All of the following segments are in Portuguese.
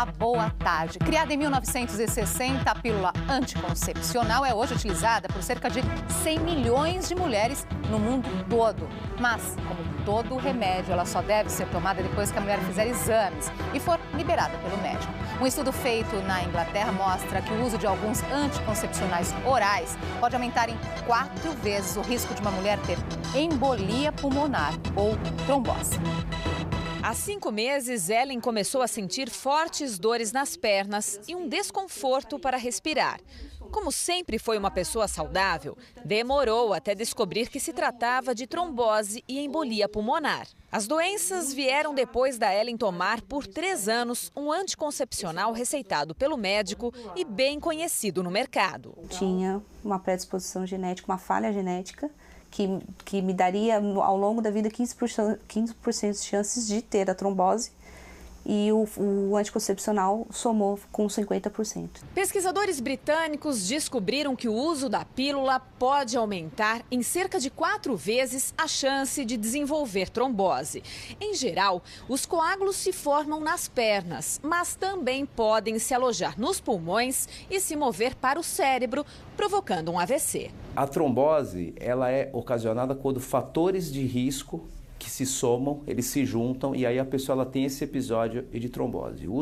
Olá, boa tarde. Criada em 1960, a pílula anticoncepcional é hoje utilizada por cerca de 100 milhões de mulheres no mundo todo. Mas, como todo remédio, ela só deve ser tomada depois que a mulher fizer exames e for liberada pelo médico. Um estudo feito na Inglaterra mostra que o uso de alguns anticoncepcionais orais pode aumentar em 4 vezes o risco de uma mulher ter embolia pulmonar ou trombose. Há 5 meses, Ellen começou a sentir fortes dores nas pernas e um desconforto para respirar. Como sempre foi uma pessoa saudável, demorou até descobrir que se tratava de trombose e embolia pulmonar. As doenças vieram depois da Ellen tomar por 3 anos um anticoncepcional receitado pelo médico e bem conhecido no mercado. Tinha uma predisposição genética, uma falha genética, que me daria ao longo da vida 15% de chances de ter a trombose, e o anticoncepcional somou com 50%. Pesquisadores britânicos descobriram que o uso da pílula pode aumentar em cerca de 4 vezes a chance de desenvolver trombose. Em geral, os coágulos se formam nas pernas, mas também podem se alojar nos pulmões e se mover para o cérebro, provocando um AVC. A trombose, ela é ocasionada quando fatores de risco que se somam, eles se juntam e aí a pessoa ela tem esse episódio de trombose. O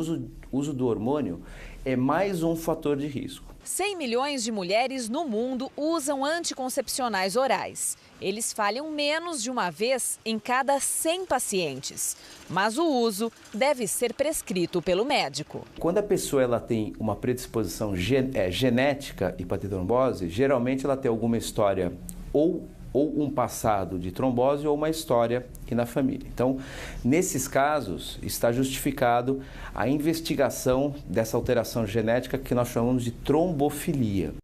uso do hormônio é mais um fator de risco. 100 milhões de mulheres no mundo usam anticoncepcionais orais. Eles falham menos de uma vez em cada 100 pacientes. Mas o uso deve ser prescrito pelo médico. Quando a pessoa ela tem uma predisposição genética e para ter trombose, geralmente ela tem alguma história ou um passado de trombose ou uma história aqui na família. Então, nesses casos, está justificado a investigação dessa alteração genética que nós chamamos de trombofilia.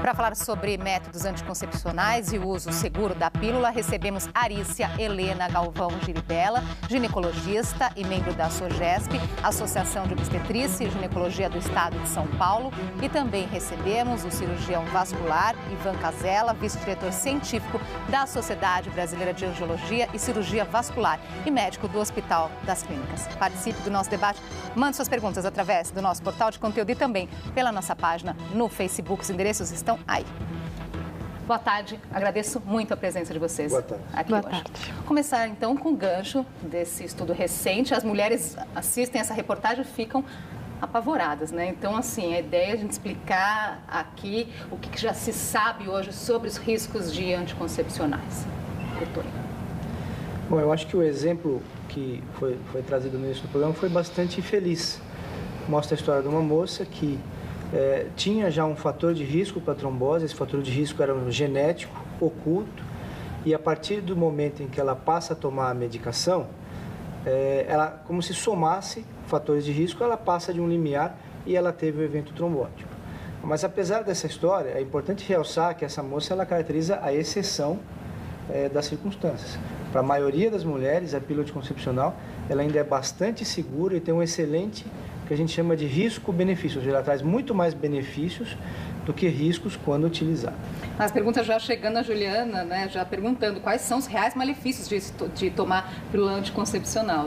Para falar sobre métodos anticoncepcionais e o uso seguro da pílula, recebemos Arícia Helena Galvão Giribella, ginecologista e membro da SOGESP, Associação de Obstetrícia e Ginecologia do Estado de São Paulo. E também recebemos o cirurgião vascular Ivan Casella, vice-diretor científico da Sociedade Brasileira de Angiologia e Cirurgia Vascular e médico do Hospital das Clínicas. Participe do nosso debate, mande suas perguntas através do nosso portal de conteúdo e também pela nossa página no Facebook. Os endereços estão aí. Boa tarde, agradeço muito a presença de vocês aqui Boa hoje. tarde. Começar então com o gancho desse estudo recente. As mulheres assistem essa reportagem e ficam apavoradas, né? Então, assim, a ideia é a gente explicar aqui o que já se sabe hoje sobre os riscos de anticoncepcionais. Doutor. Bom, eu acho que o exemplo que foi trazido no início do programa foi bastante feliz. Mostra a história de uma moça que tinha já um fator de risco para trombose. Esse fator de risco era um genético, oculto, e a partir do momento em que ela passa a tomar a medicação, ela, como se somasse fatores de risco, ela passa de um limiar e ela teve o evento trombótico. Mas apesar dessa história, é importante realçar que essa moça ela caracteriza a exceção das circunstâncias. Para a maioria das mulheres, a pílula anticoncepcional ela ainda é bastante segura e tem um excelente que a gente chama de risco-benefício, ou seja, ela traz muito mais benefícios do que riscos quando utilizada. As perguntas já chegando a Juliana, né, já perguntando quais são os reais malefícios de tomar pílula anticoncepcional.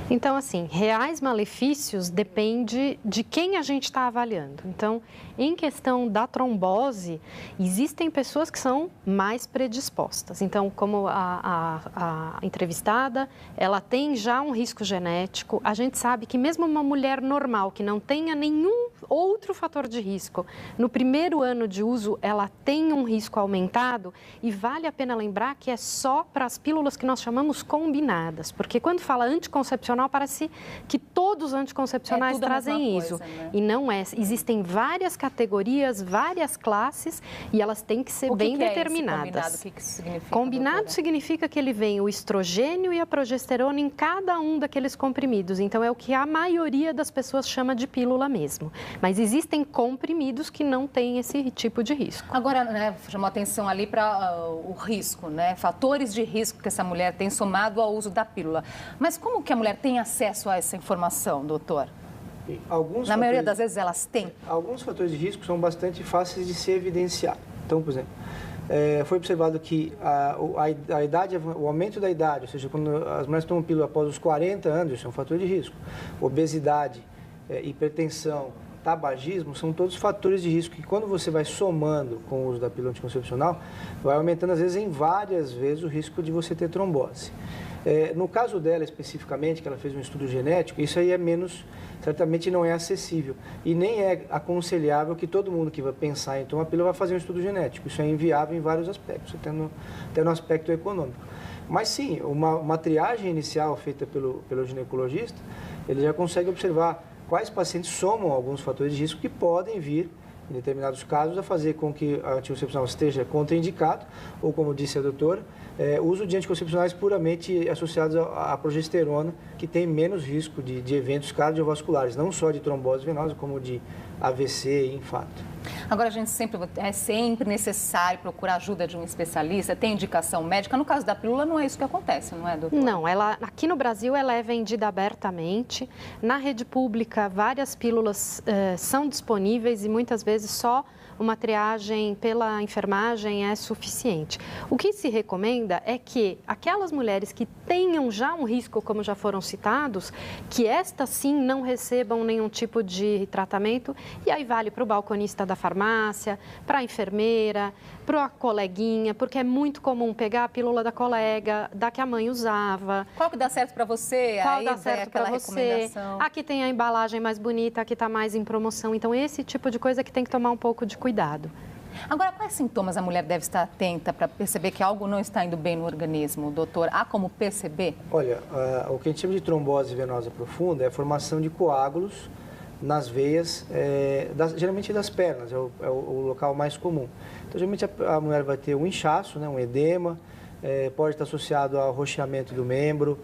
Então, assim, reais malefícios depende de quem a gente está avaliando. Então, em questão da trombose, existem pessoas que são mais predispostas. Então, como a entrevistada, ela tem já um risco genético. A gente sabe que mesmo uma mulher normal, que não tenha nenhum outro fator de risco, no primeiro ano de uso, ela tem um risco aumentado, e vale a pena lembrar que é só para as pílulas que nós chamamos combinadas, porque quando fala anticoncepcional, parece que todos os anticoncepcionais trazem isso, né? E não é. Existem várias categorias, várias classes, e elas têm que ser bem determinadas. O que isso significa? Combinado significa que ele vem o estrogênio e a progesterona em cada um daqueles comprimidos. Então, é o que a maioria das pessoas chama de pílula mesmo. Mas existem comprimidos que não têm esse tipo de risco. Agora, né, chamou atenção ali para o risco, né? Fatores de risco que essa mulher tem somado ao uso da pílula. Mas como que a mulher tem acesso a essa informação, doutor? Na maioria das vezes elas têm? Alguns fatores de risco são bastante fáceis de se evidenciar. Então, por exemplo, foi observado que a idade, o aumento da idade, ou seja, quando as mulheres tomam pílula após os 40 anos, isso é um fator de risco. Obesidade, hipertensão, tabagismo, são todos fatores de risco que quando você vai somando com o uso da pílula anticoncepcional, vai aumentando às vezes em várias vezes o risco de você ter trombose. No caso dela especificamente, que ela fez um estudo genético, isso aí é menos, certamente não é acessível. E nem é aconselhável que todo mundo que vai pensar em tomar pílula vai fazer um estudo genético. Isso é inviável em vários aspectos, até no aspecto econômico. Mas sim, uma triagem inicial feita pelo ginecologista, ele já consegue observar quais pacientes somam alguns fatores de risco que podem vir, em determinados casos, a fazer com que a anticoncepcional esteja contraindicado, ou como disse a doutora, uso de anticoncepcionais puramente associados à progesterona, que tem menos risco de eventos cardiovasculares, não só de trombose venosa, como de AVC e infarto. Agora, é sempre necessário procurar ajuda de um especialista, tem indicação médica. No caso da pílula, não é isso que acontece, não é, doutora? Não, aqui no Brasil ela é vendida abertamente. Na rede pública, várias pílulas são disponíveis e muitas vezes só uma triagem pela enfermagem é suficiente. O que se recomenda é que aquelas mulheres que tenham já um risco, como já foram citados, que estas sim não recebam nenhum tipo de tratamento, e aí vale para o balconista da farmácia, para a enfermeira, para a coleguinha, porque é muito comum pegar a pílula da colega, da que a mãe usava. Qual que dá certo para você? Qual dá certo para você? Aqui tem a embalagem mais bonita, aqui está mais em promoção. Então, esse tipo de coisa que tem que tomar um pouco de cuidado. Agora, quais sintomas a mulher deve estar atenta para perceber que algo não está indo bem no organismo, doutor? Há como perceber? Olha, o que a gente chama de trombose venosa profunda é a formação de coágulos nas veias, geralmente das pernas, é o local mais comum. Então, geralmente a mulher vai ter um inchaço, né, um edema, pode estar associado ao roxeamento do membro,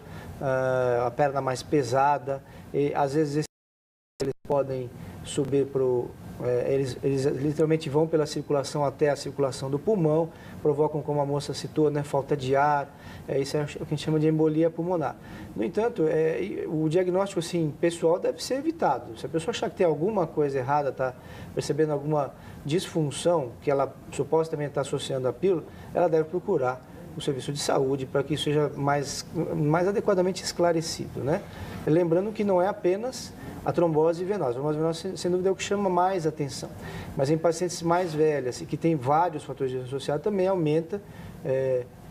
a perna mais pesada, e às vezes eles podem subir para o... Eles literalmente vão pela circulação até a circulação do pulmão, provocam, como a moça citou, né, falta de ar, isso é o que a gente chama de embolia pulmonar. No entanto, o diagnóstico assim, pessoal deve ser evitado. Se a pessoa achar que tem alguma coisa errada, está percebendo alguma disfunção que ela supostamente está associando à pílula, ela deve procurar o serviço de saúde para que isso seja mais adequadamente esclarecido, né? Lembrando que não é apenas a trombose venosa. A trombose venosa, sem dúvida, é o que chama mais atenção. Mas em pacientes mais velhas e que tem vários fatores de risco associados, também aumenta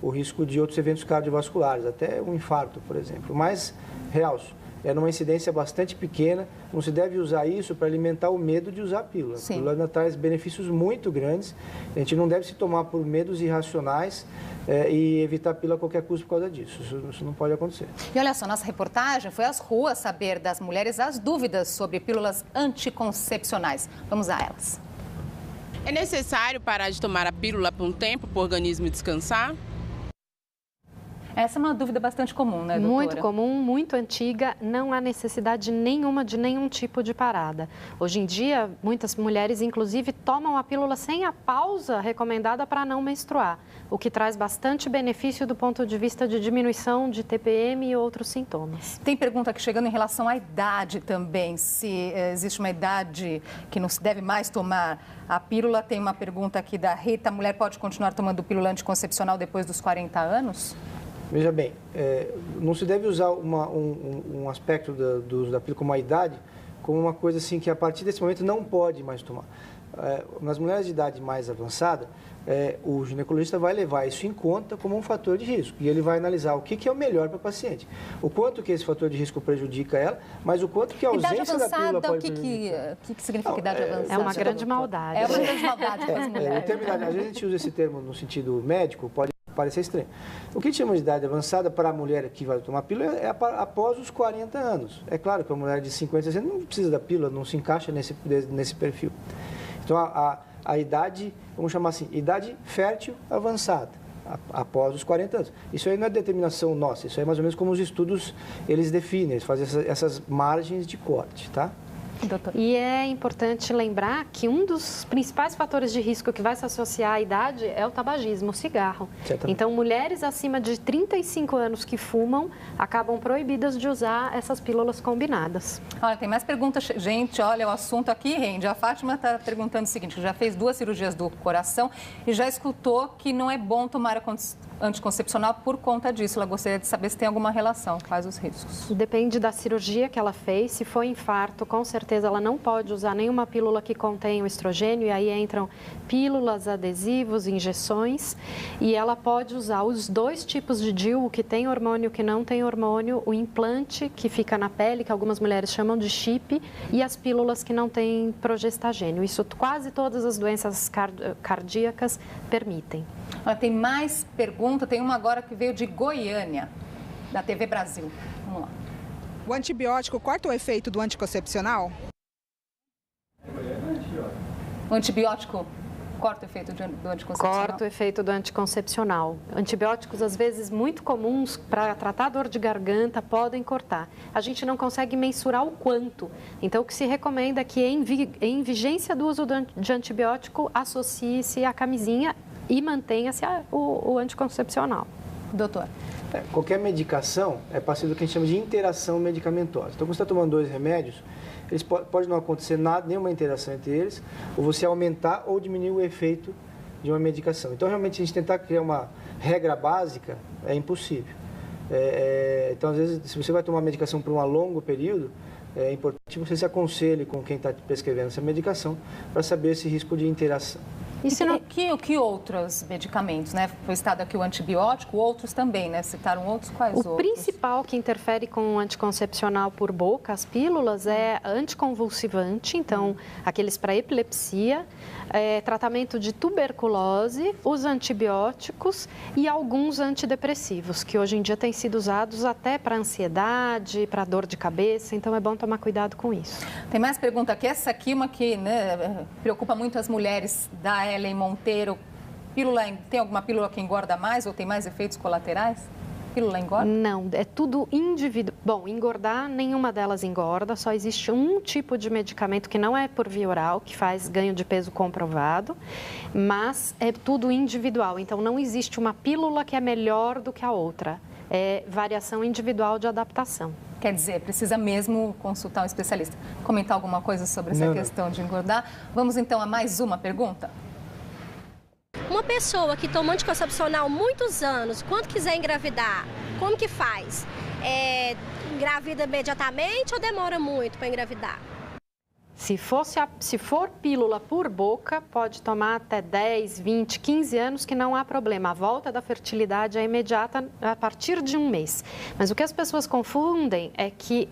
o risco de outros eventos cardiovasculares, até um infarto, por exemplo. Mas, realço, é numa incidência bastante pequena, não se deve usar isso para alimentar o medo de usar a pílula. Sim. A pílula ainda traz benefícios muito grandes, a gente não deve se tomar por medos irracionais e evitar a pílula a qualquer custo por causa disso. Isso não pode acontecer. E olha só, nossa reportagem foi às ruas saber das mulheres as dúvidas sobre pílulas anticoncepcionais. Vamos a elas. É necessário parar de tomar a pílula por um tempo para o organismo descansar? Essa é uma dúvida bastante comum, né, doutora? Muito comum, muito antiga, não há necessidade nenhuma de nenhum tipo de parada. Hoje em dia, muitas mulheres, inclusive, tomam a pílula sem a pausa recomendada para não menstruar, o que traz bastante benefício do ponto de vista de diminuição de TPM e outros sintomas. Tem pergunta aqui chegando em relação à idade também, se existe uma idade que não se deve mais tomar a pílula. Tem uma pergunta aqui da Rita: a mulher pode continuar tomando pílula anticoncepcional depois dos 40 anos? Veja bem, não se deve usar um aspecto do uso da pílula como a idade, como uma coisa assim que a partir desse momento não pode mais tomar. Nas mulheres de idade mais avançada, o ginecologista vai levar isso em conta como um fator de risco e ele vai analisar o que é o melhor para a paciente. O quanto que esse fator de risco prejudica ela, mas o quanto que a ausência da pílula pode prejudicar. O que significa idade avançada? É uma grande maldade. É uma grande maldade para as mulheres. Às vezes a gente usa esse termo no sentido médico, pode parecer estranho. O que a gente chama de idade avançada para a mulher que vai tomar pílula é após os 40 anos. É claro que a mulher de 50, 60 não precisa da pílula, não se encaixa nesse perfil. Então, a idade, vamos chamar assim, idade fértil avançada, após os 40 anos. Isso aí não é determinação nossa, isso aí é mais ou menos como os estudos, eles definem, eles fazem essas margens de corte, tá? Doutor. E é importante lembrar que um dos principais fatores de risco que vai se associar à idade é o tabagismo, o cigarro. Certamente. Então, mulheres acima de 35 anos que fumam acabam proibidas de usar essas pílulas combinadas. Olha, tem mais perguntas. Gente, olha, o assunto aqui rende. A Fátima está perguntando o seguinte, que já fez 2 cirurgias do coração e já escutou que não é bom tomar anticoncepcional por conta disso. Ela gostaria de saber se tem alguma relação, quais os riscos. Depende da cirurgia que ela fez. Se for infarto, com certeza ela não pode usar nenhuma pílula que contém o estrogênio, e aí entram pílulas, adesivos, injeções, e ela pode usar os 2 tipos de DIU, o que tem hormônio e o que não tem hormônio, o implante que fica na pele, que algumas mulheres chamam de chip, e as pílulas que não têm progestagênio. Isso quase todas as doenças cardíacas permitem. Olha, tem mais pergunta, tem uma agora que veio de Goiânia, da TV Brasil. Vamos lá. O antibiótico corta o efeito do anticoncepcional? O antibiótico corta o efeito do anticoncepcional? Corta o efeito do anticoncepcional. Antibióticos, às vezes, muito comuns para tratar dor de garganta, podem cortar. A gente não consegue mensurar o quanto. Então, o que se recomenda é que, em vigência do uso de antibiótico, associe-se a camisinha e mantenha-se o anticoncepcional. Doutor. Qualquer medicação é passiva do que a gente chama de interação medicamentosa. Então, quando você está tomando 2 remédios, pode não acontecer nada, nenhuma interação entre eles, ou você aumentar ou diminuir o efeito de uma medicação. Então, realmente, a gente tentar criar uma regra básica é impossível. Então, às vezes, se você vai tomar medicação por um longo período, é importante que você se aconselhe com quem está prescrevendo essa medicação para saber esse risco de interação. E se não... que outros medicamentos, né? Foi citado aqui o antibiótico, outros também, né? Citaram outros, quais outros? O principal que interfere com o anticoncepcional por boca, as pílulas, é anticonvulsivante, então aqueles para epilepsia, tratamento de tuberculose, os antibióticos e alguns antidepressivos, que hoje em dia têm sido usados até para ansiedade, para dor de cabeça, então é bom tomar cuidado com isso. Tem mais pergunta aqui, essa aqui, uma que, né, preocupa muito as mulheres, da Ellen Monteiro. Tem alguma pílula que engorda mais ou tem mais efeitos colaterais? Pílula engorda? Não, é tudo individual. Bom, engordar, nenhuma delas engorda, só existe um tipo de medicamento que não é por via oral, que faz ganho de peso comprovado, mas é tudo individual, então não existe uma pílula que é melhor do que a outra. É variação individual de adaptação. Quer dizer, precisa mesmo consultar um especialista. Comentar alguma coisa sobre essa questão de engordar? Vamos então a mais uma pergunta? Uma pessoa que toma anticoncepcional há muitos anos, quando quiser engravidar, como que faz? Engravida imediatamente ou demora muito para engravidar? Se for pílula por boca, pode tomar até 10, 20, 15 anos que não há problema. A volta da fertilidade é imediata a partir de 1 mês. Mas o que as pessoas confundem é que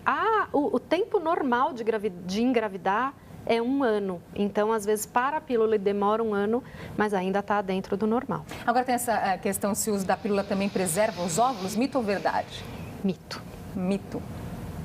o tempo normal de engravidar é 1 ano. Então, às vezes, para a pílula demora 1 ano, mas ainda está dentro do normal. Agora tem essa questão se o uso da pílula também preserva os óvulos, mito ou verdade? Mito. Mito.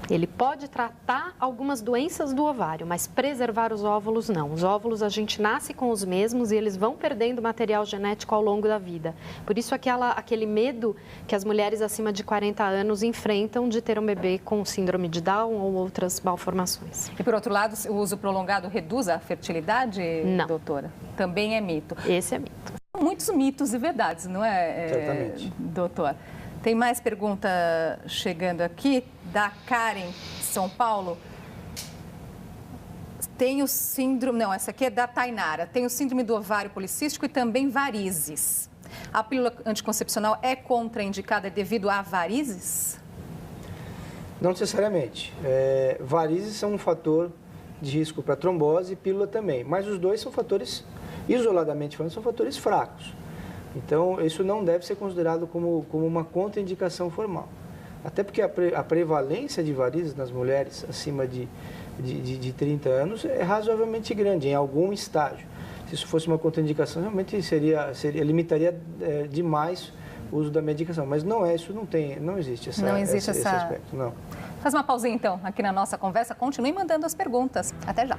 Ele pode tratar algumas doenças do ovário, mas preservar os óvulos não. Os óvulos a gente nasce com os mesmos e eles vão perdendo material genético ao longo da vida. Por isso aquele medo que as mulheres acima de 40 anos enfrentam de ter um bebê com síndrome de Down ou outras malformações. E por outro lado, o uso prolongado reduz a fertilidade, não. Doutora? Também é mito. Esse é mito. Muitos mitos e verdades, não é, Certamente. doutor? Tem mais pergunta chegando aqui, da Karen, de São Paulo. Tem o síndrome... Não, essa aqui é da Tainara. Tem o síndrome do ovário policístico e também varizes. A pílula anticoncepcional é contraindicada devido a varizes? Não necessariamente. Varizes são um fator de risco para trombose e pílula também. Mas os dois são fatores, isoladamente falando, são fatores fracos. Então, isso não deve ser considerado como uma contraindicação formal. Até porque a prevalência de varizes nas mulheres acima de 30 anos é razoavelmente grande, em algum estágio. Se isso fosse uma contraindicação, realmente limitaria demais o uso da medicação. Mas não é, isso não existe esse aspecto. Não. Faz uma pausinha, então, aqui na nossa conversa. Continue mandando as perguntas. Até já.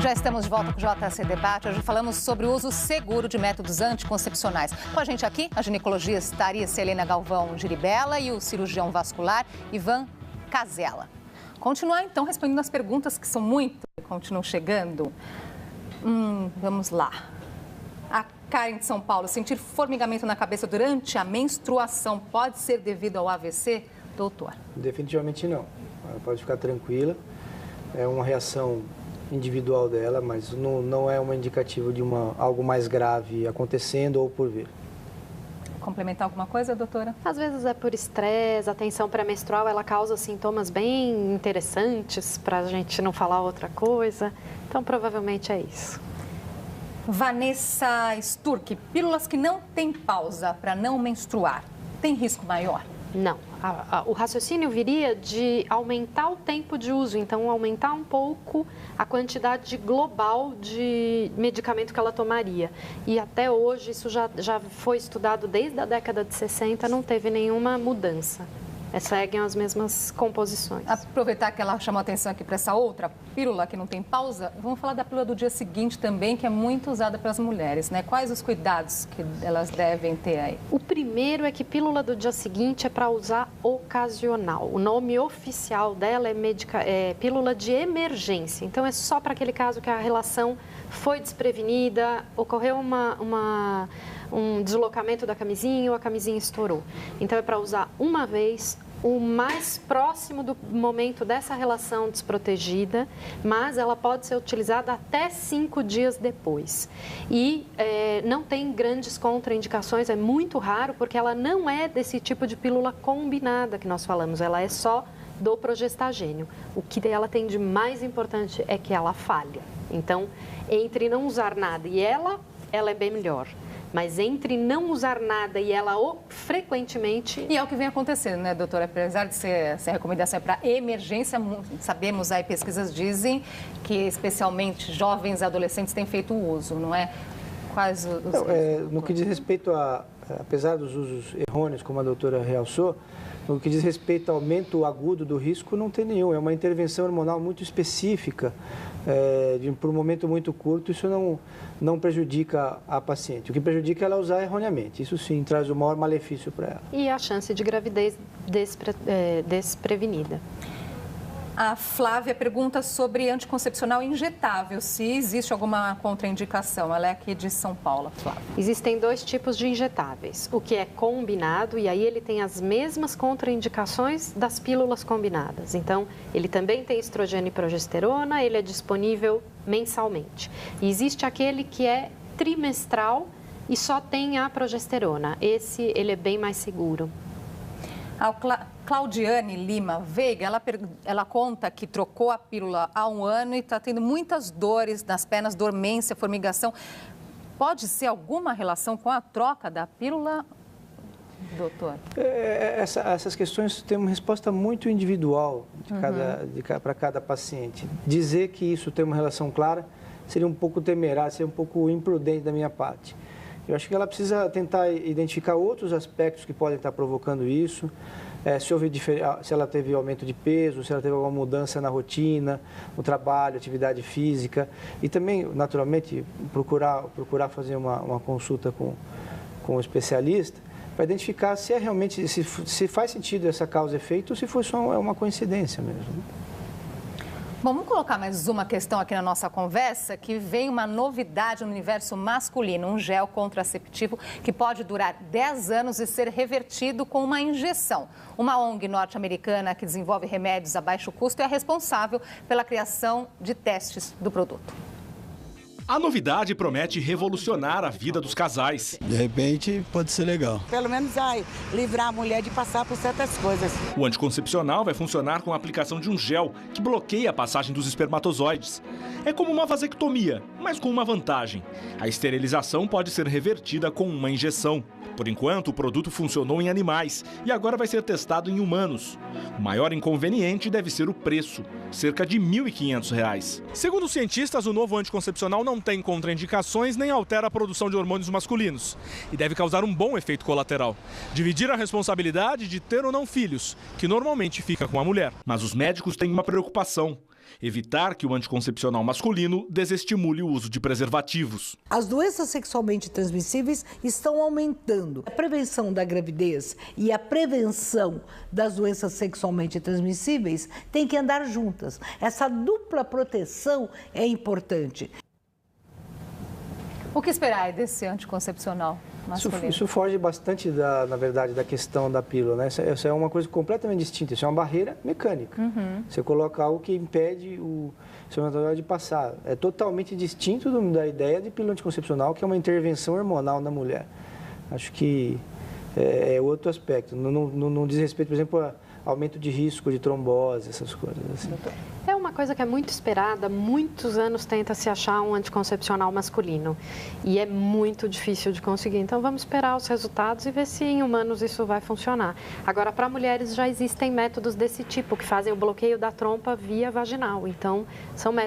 Já estamos de volta com o JC Debate. Hoje falamos sobre o uso seguro de métodos anticoncepcionais. Com a gente aqui, a ginecologista Arícia Helena Galvão Giribella e o cirurgião vascular Ivan Casella. Continuar, então, respondendo as perguntas que são muitas e continuam chegando. Vamos lá. A Karen de São Paulo, sentir formigamento na cabeça durante a menstruação pode ser devido ao AVC, doutor? Definitivamente não. Ela pode ficar tranquila. É uma reação individual dela, mas não é uma indicativa de algo mais grave acontecendo ou por vir. Complementar alguma coisa, doutora? Às vezes é por estresse, a tensão pré-menstrual, ela causa sintomas bem interessantes, para a gente não falar outra coisa. Então, provavelmente é isso. Vanessa Sturck, pílulas que não têm pausa para não menstruar, tem risco maior? Não. O raciocínio viria de aumentar o tempo de uso, então aumentar um pouco a quantidade global de medicamento que ela tomaria. E até hoje isso já foi estudado desde a década de 60, não teve nenhuma mudança. Seguem as mesmas composições. Aproveitar que ela chamou a atenção aqui para essa outra pílula que não tem pausa, vamos falar da pílula do dia seguinte também, que é muito usada pelas mulheres, né? Quais os cuidados que elas devem ter aí? O primeiro é que pílula do dia seguinte é para usar ocasional. O nome oficial dela é pílula de emergência. Então é só para aquele caso que a relação foi desprevenida, ocorreu um deslocamento da camisinha ou a camisinha estourou. Então é para usar uma vez, o mais próximo do momento dessa relação desprotegida, mas ela pode ser utilizada até 5 dias depois. E não tem grandes contraindicações, é muito raro, porque ela não é desse tipo de pílula combinada que nós falamos, ela é só do progestagênio. O que ela tem de mais importante é que ela falha. Então, entre não usar nada e ela é bem melhor. Mas entre não usar nada e ela frequentemente... E é o que vem acontecendo, né, doutora? Apesar de ser recomendação para emergência, sabemos aí, pesquisas dizem que especialmente jovens adolescentes têm feito o uso, não é? Quais os... no que diz respeito apesar dos usos errôneos, como a doutora realçou, no que diz respeito ao aumento agudo do risco, não tem nenhum. É uma intervenção hormonal muito específica, por um momento muito curto, isso não prejudica a paciente. O que prejudica é ela usar erroneamente. Isso sim traz o maior malefício para ela. E a chance de gravidez desprevenida. A Flávia pergunta sobre anticoncepcional injetável, se existe alguma contraindicação. Ela é aqui de São Paulo, Flávia. Existem 2 tipos de injetáveis. O que é combinado, e aí ele tem as mesmas contraindicações das pílulas combinadas. Então, ele também tem estrogênio e progesterona, ele é disponível mensalmente. E existe aquele que é trimestral e só tem a progesterona. Ele é bem mais seguro. A Claudiane Lima Veiga, ela conta que trocou a pílula há 1 ano e está tendo muitas dores nas pernas, dormência, formigação. Pode ser alguma relação com a troca da pílula, doutor? Essas questões têm uma resposta muito individual para cada paciente. Dizer que isso tem uma relação clara seria um pouco temerário, seria um pouco imprudente da minha parte. Eu acho que ela precisa tentar identificar outros aspectos que podem estar provocando isso, se ela teve aumento de peso, se ela teve alguma mudança na rotina, no trabalho, atividade física. E também, naturalmente, procurar fazer uma consulta com o especialista para identificar se realmente, se faz sentido essa causa e efeito ou se foi só uma coincidência mesmo. Bom, vamos colocar mais uma questão aqui na nossa conversa, que vem uma novidade no universo masculino, um gel contraceptivo que pode durar 10 anos e ser revertido com uma injeção. Uma ONG norte-americana que desenvolve remédios a baixo custo é responsável pela criação de testes do produto. A novidade promete revolucionar a vida dos casais. De repente, pode ser legal. Pelo menos vai livrar a mulher de passar por certas coisas. O anticoncepcional vai funcionar com a aplicação de um gel que bloqueia a passagem dos espermatozoides. É como uma vasectomia, mas com uma vantagem. A esterilização pode ser revertida com uma injeção. Por enquanto, o produto funcionou em animais e agora vai ser testado em humanos. O maior inconveniente deve ser o preço, cerca de R$ 1.500. Segundo os cientistas, o novo anticoncepcional não tem contraindicações nem altera a produção de hormônios masculinos e deve causar um bom efeito colateral. Dividir a responsabilidade de ter ou não filhos, que normalmente fica com a mulher. Mas os médicos têm uma preocupação. evitar que o anticoncepcional masculino desestimule o uso de preservativos. As doenças sexualmente transmissíveis estão aumentando. A prevenção da gravidez e a prevenção das doenças sexualmente transmissíveis têm que andar juntas. Essa dupla proteção é importante. O que esperar desse anticoncepcional masculino? Isso foge bastante, na verdade, da questão da pílula, né? Essa é uma coisa completamente distinta, isso é uma barreira mecânica. Você coloca algo que impede o espermatozoide de passar. É totalmente distinto da ideia de pílula anticoncepcional, que é uma intervenção hormonal na mulher. Acho que é outro aspecto. Não diz respeito, por exemplo, a aumento de risco de trombose, essas coisas assim. É uma coisa que é muito esperada, muitos anos tenta se achar um anticoncepcional masculino e é muito difícil de conseguir. Então vamos esperar os resultados e ver se em humanos isso vai funcionar. Agora, para mulheres já existem métodos desse tipo, que fazem o bloqueio da trompa via vaginal. Então,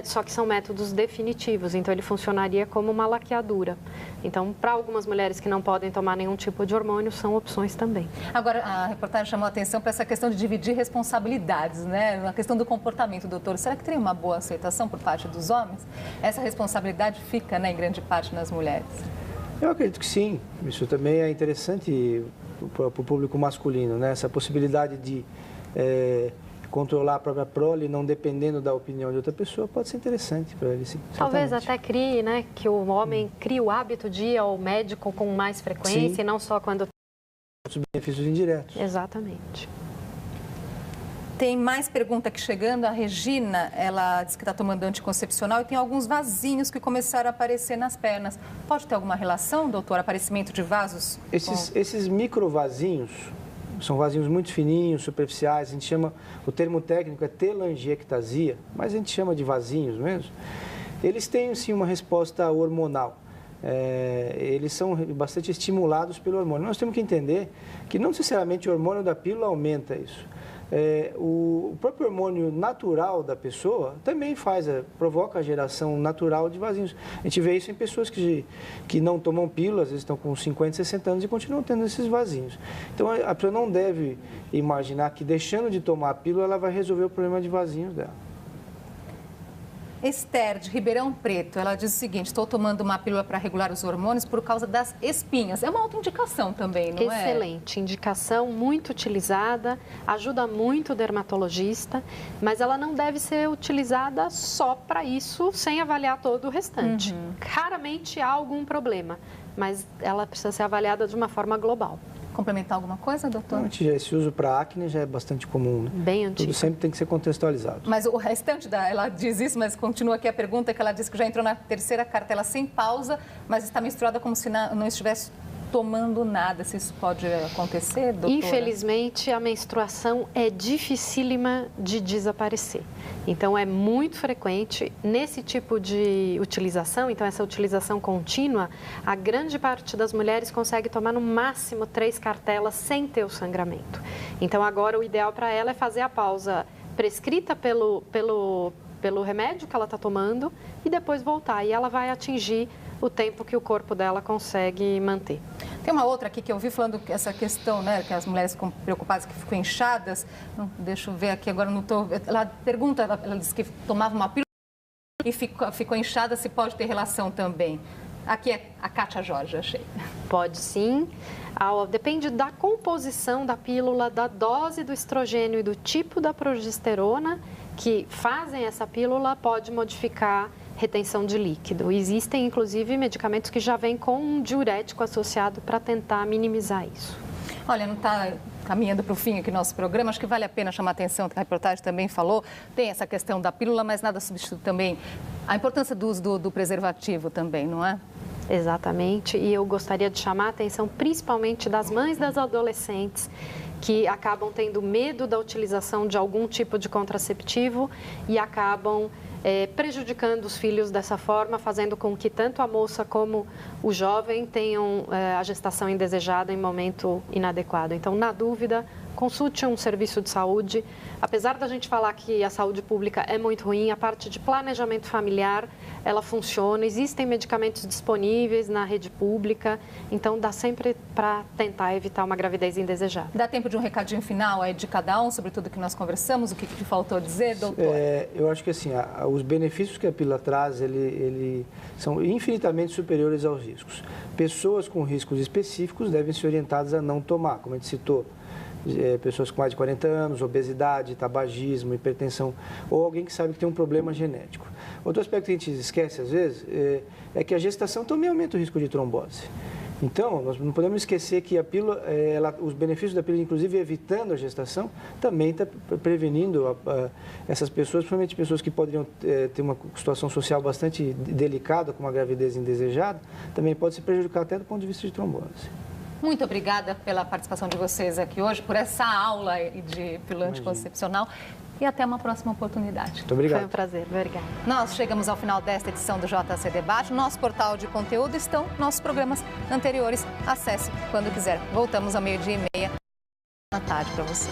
só que são métodos definitivos, então ele funcionaria como uma laqueadura. Então, para algumas mulheres que não podem tomar nenhum tipo de hormônio, são opções também. Agora, a reportagem chamou a atenção para essa questão de dividir responsabilidades, né? A questão do comportamento, doutor. Será que teria uma boa aceitação por parte dos homens? Essa responsabilidade fica, né, em grande parte nas mulheres? Eu acredito que sim. Isso também é interessante para o público masculino, né? Essa possibilidade de controlar a própria prole, não dependendo da opinião de outra pessoa, pode ser interessante para ele, sim. Talvez até crie, né, que o homem crie o hábito de ir ao médico com mais frequência, sim, e não só quando... Os benefícios indiretos. Exatamente. Tem mais pergunta aqui chegando. A Regina, ela disse que está tomando anticoncepcional e tem alguns vasinhos que começaram a aparecer nas pernas. Pode ter alguma relação, doutor, aparecimento de vasos? Esses microvasinhos são vasinhos muito fininhos, superficiais. A gente chama, o termo técnico é telangiectasia, mas a gente chama de vasinhos mesmo. Eles têm, sim, uma resposta hormonal. Eles são bastante estimulados pelo hormônio. Nós temos que entender que não necessariamente o hormônio da pílula aumenta isso. O próprio hormônio natural da pessoa também provoca a geração natural de vasinhos. A gente vê isso em pessoas que não tomam pílula, às vezes estão com 50, 60 anos e continuam tendo esses vasinhos. Então, a pessoa não deve imaginar que deixando de tomar a pílula, ela vai resolver o problema de vasinhos dela. Esther, de Ribeirão Preto, ela diz o seguinte: estou tomando uma pílula para regular os hormônios por causa das espinhas. É uma autoindicação também, não é? Excelente, indicação muito utilizada, ajuda muito o dermatologista, mas ela não deve ser utilizada só para isso, sem avaliar todo o restante. Raramente há algum problema, mas ela precisa ser avaliada de uma forma global. Complementar alguma coisa, doutor? Esse uso para acne já é bastante comum, né? Bem antigo. Tudo sempre tem que ser contextualizado. Mas o restante, ela diz isso, mas continua aqui a pergunta, que ela disse que já entrou na terceira cartela sem pausa, mas está menstruada como se não estivesse tomando nada. Se isso pode acontecer, doutora? Infelizmente, a menstruação é dificílima de desaparecer. Então, é muito frequente nesse tipo de utilização, então essa utilização contínua, a grande parte das mulheres consegue tomar no máximo 3 cartelas sem ter o sangramento. Então, agora o ideal para ela é fazer a pausa prescrita pelo remédio que ela está tomando e depois voltar. E ela vai atingir o tempo que o corpo dela consegue manter. Tem uma outra aqui que eu vi falando essa questão, né, que as mulheres ficam preocupadas que ficam inchadas. Deixa eu ver aqui, agora não estou... Ela pergunta, ela disse que tomava uma pílula e ficou inchada, se pode ter relação também. Aqui é a Kátia Jorge, achei. Pode sim. Depende da composição da pílula, da dose do estrogênio e do tipo da progesterona que fazem essa pílula, pode modificar retenção de líquido. Existem, inclusive, medicamentos que já vêm com um diurético associado para tentar minimizar isso. Olha, não está caminhando para o fim aqui nosso programa, acho que vale a pena chamar a atenção, que a reportagem também falou, tem essa questão da pílula, mas nada substitui também a importância do uso do preservativo também, não é? Exatamente, e eu gostaria de chamar a atenção principalmente das mães das adolescentes que acabam tendo medo da utilização de algum tipo de contraceptivo e acabam prejudicando os filhos dessa forma, fazendo com que tanto a moça como o jovem tenham a gestação indesejada em momento inadequado. Então, na dúvida, consulte um serviço de saúde. Apesar da gente falar que a saúde pública é muito ruim, a parte de planejamento familiar, ela funciona. Existem medicamentos disponíveis na rede pública, então dá sempre para tentar evitar uma gravidez indesejada. Dá tempo de um recadinho final aí de cada um sobre tudo que nós conversamos? O que faltou dizer, doutor? Eu acho que assim, os benefícios que a pílula traz, ele são infinitamente superiores aos riscos. Pessoas com riscos específicos devem ser orientadas a não tomar, como a gente citou. Pessoas com mais de 40 anos, obesidade, tabagismo, hipertensão, ou alguém que sabe que tem um problema genético. Outro aspecto que a gente esquece, às vezes, é que a gestação também aumenta o risco de trombose. Então, nós não podemos esquecer que a pílula, os benefícios da pílula, inclusive evitando a gestação, também está prevenindo essas pessoas, principalmente pessoas que poderiam ter uma situação social bastante delicada, como a gravidez indesejada, também pode se prejudicar até do ponto de vista de trombose. Muito obrigada pela participação de vocês aqui hoje, por essa aula de pílula anticoncepcional e até uma próxima oportunidade. Muito obrigado. Foi um prazer, obrigada. Nós chegamos ao final desta edição do JC Debate. Nosso portal de conteúdo estão nossos programas anteriores. Acesse quando quiser. Voltamos ao 12:30 da tarde para você.